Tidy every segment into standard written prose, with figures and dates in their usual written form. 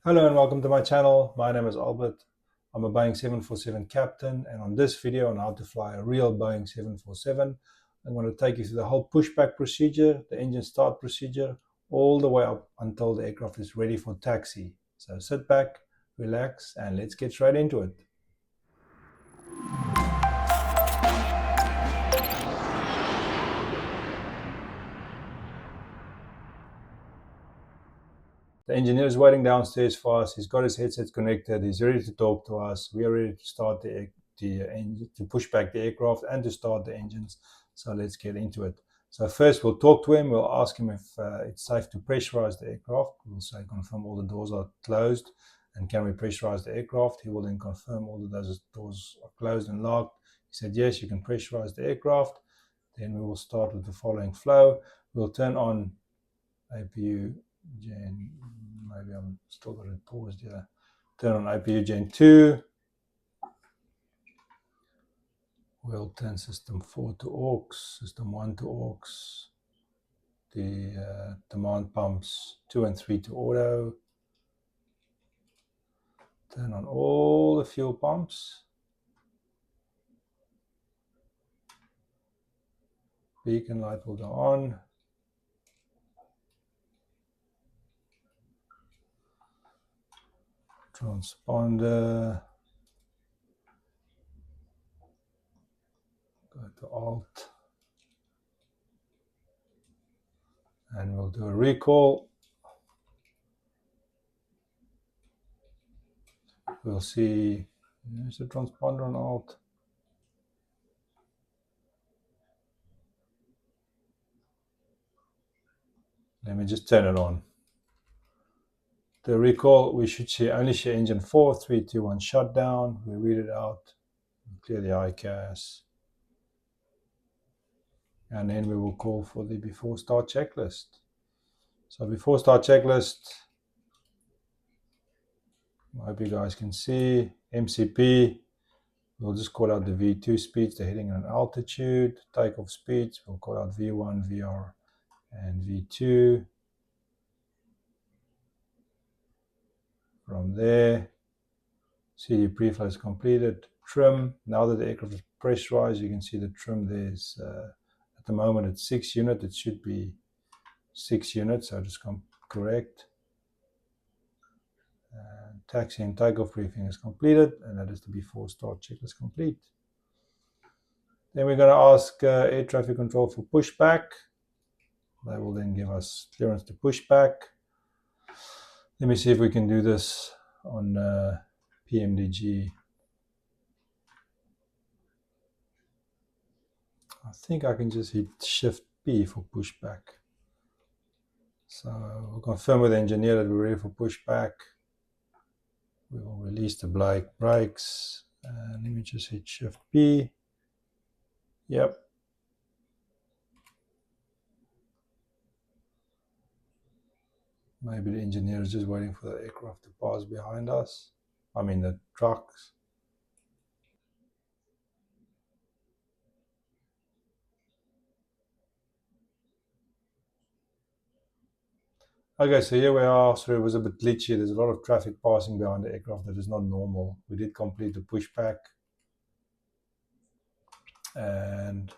Hello and welcome to my channel. My name is Albert. I'm a Boeing 747 captain, and on this video on how to fly a real Boeing 747, I'm going to take you through the whole pushback procedure, the engine start procedure, all the way up until the aircraft is ready for taxi. So sit back, relax, and let's get straight into it. The engineer is waiting downstairs for us. He's got his headsets connected. He's ready to talk to us. We are ready to start the engine, to push back the aircraft and to start the engines. So let's get into it. So first we'll talk to him. We'll ask him if it's safe to pressurize the aircraft. We'll say confirm all the doors are closed and can we pressurize the aircraft. He will then confirm all of those doors are closed and locked. He said yes, you can pressurize the aircraft. Then we will start with the following flow. We'll turn on APU Gen, maybe I'm still got it paused here. Turn on APU Gen 2. We'll turn system 4 to aux, system 1 to aux, the demand pumps 2 and 3 to auto. Turn on all the fuel pumps. Beacon light will go on. Transponder. Go to Alt. And we'll do a recall. We'll see, there's a transponder on Alt. Let me just turn it on. The recall, we should see only see engine 4, 3, 2, 1 shutdown. We read it out, clear the ICAS. And then we will call for the before start checklist. So before start checklist, I hope you guys can see MCP. We'll just call out the V2 speeds, the heading and altitude. Takeoff speeds, we'll call out V1, VR, and V2. From there, CD preflight is completed. Trim, now that the aircraft is pressurized, you can see the trim there's, at the moment it's 6 units, it should be 6 units, so just correct. Taxi and takeoff briefing is completed, and that is the before start checklist complete. Then we're going to ask air traffic control for pushback. They will then give us clearance to pushback. Let me see if we can do this on PMDG. I think I can just hit Shift P for pushback. So we'll confirm with the engineer that we're ready for pushback. We will release the brakes. Let me just hit Shift P. Yep. Maybe the engineer is just waiting for the aircraft to pass behind us. I mean the trucks. Okay, so here we are. Sorry, it was a bit glitchy. There's a lot of traffic passing behind the aircraft that is not normal. We did complete the pushback. And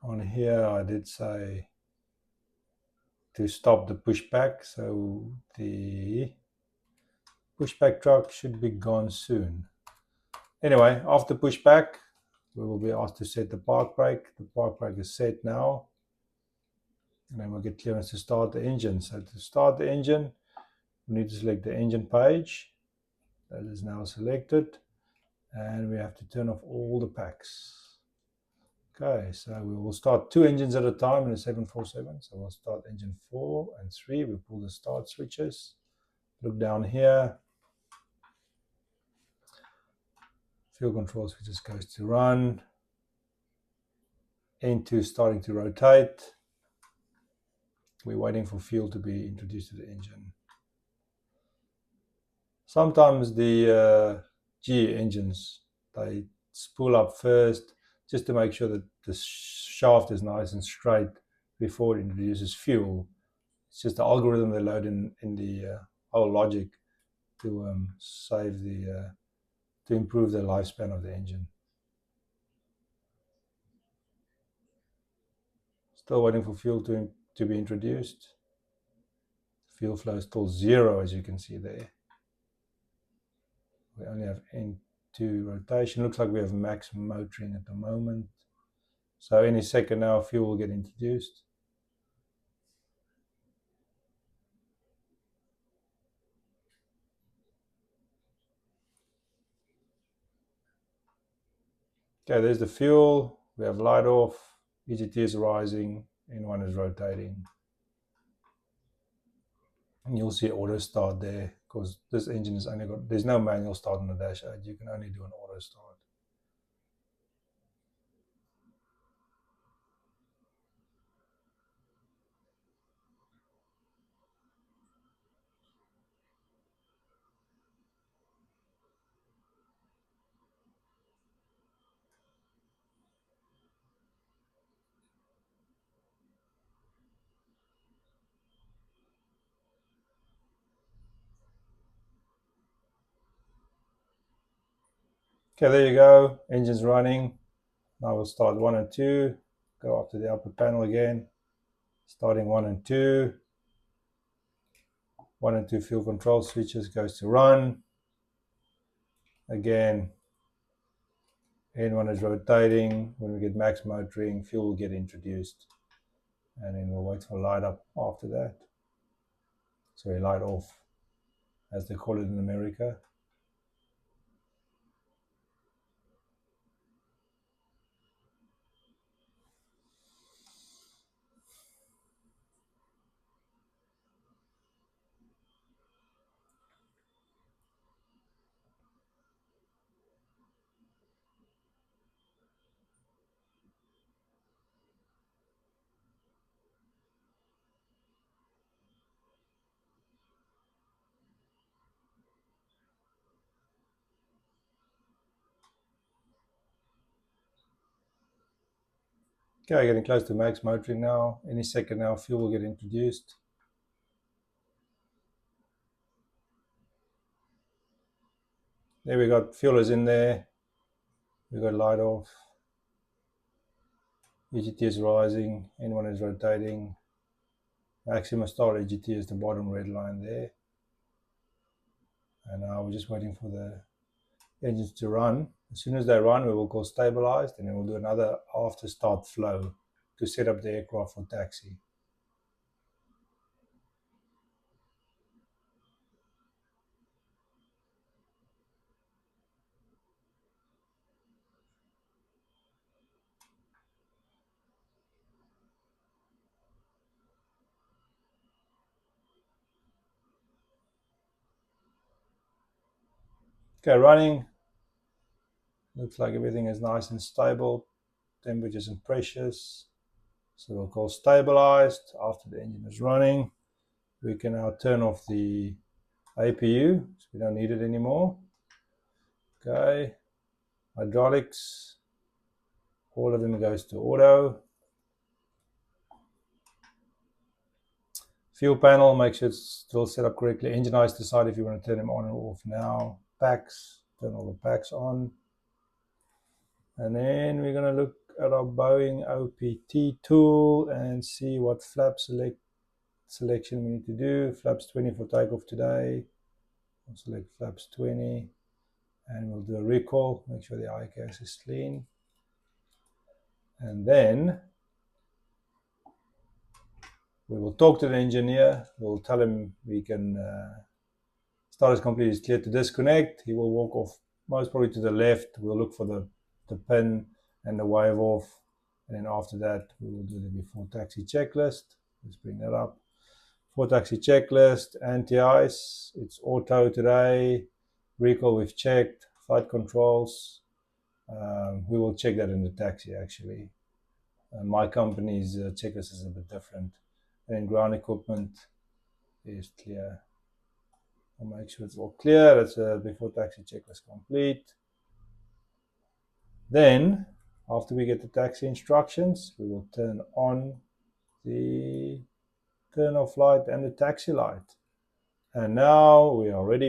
on here, I did say to stop the pushback. So the pushback truck should be gone soon. Anyway, after pushback, we will be asked to set the park brake. The park brake is set now. And then we'll get clearance to start the engine. So to start the engine, we need to select the engine page. That is now selected. And we have to turn off all the packs. Okay, so we will start 2 engines at a time in the 747. So we'll start engine 4 and 3. We pull the start switches. Look down here. Fuel control switches goes to run. N2 starting to rotate. We're waiting for fuel to be introduced to the engine. Sometimes the GE engines, they spool up first just to make sure that the shaft is nice and straight before it introduces fuel. It's just the algorithm they load in the whole logic to save the to improve the lifespan of the engine. Still waiting for fuel to be introduced. Fuel flow is still 0, as you can see there. We only have N2 rotation. Looks like we have max motoring at the moment. So any second now, fuel will get introduced. Okay, there's the fuel. We have light off. EGT is rising. N1 is rotating. And you'll see auto start there because this engine has only got, there's no manual start on the dash 8. You can only do an auto start. Okay, there you go. Engine's running. Now we'll start 1 and 2. Go up to the upper panel again. Starting 1 and 2. 1 and 2 fuel control switches goes to run. Again, N1 is rotating. When we get max motoring, fuel will get introduced. And then we'll wait for light up after that. Sorry, light off, as they call it in America. Okay, getting close to max motoring now. Any second now, fuel will get introduced. There we got fuel is in there. We got light off. EGT is rising. N1 is rotating. Maximum start EGT is the bottom red line there. And now we're just waiting for the engines to run. As soon as they run, we will call stabilized, and then we'll do another after start flow to set up the aircraft for taxi. Okay, running. Looks like everything is nice and stable. Temperatures and pressures. So we'll call stabilized. After the engine is running, we can now turn off the APU, so we don't need it anymore. Okay, hydraulics, all of them goes to auto. Fuel panel, make sure it's still set up correctly. Engine eyes, decide if you want to turn them on or off now. Packs, turn all the packs on. And then we're going to look at our Boeing OPT tool and see what flap selection we need to do. Flaps 20 for takeoff today. We'll select flaps 20 and we'll do a recall. Make sure the ICAS is clean. And then we will talk to the engineer. We'll tell him we can start as complete is clear to disconnect. He will walk off most probably to the left. We'll look for the pin and the wave off. And then after that, we will do the before taxi checklist. Let's bring that up. Before taxi checklist, anti-ice, it's auto today. Recall we've checked. Flight controls. We will check that in the taxi actually. My company's checklist is a bit different. And then ground equipment is clear. I'll make sure it's all clear. That's a before taxi checklist complete. Then, after we get the taxi instructions, we will turn on the turn off light and the taxi light. And now we are ready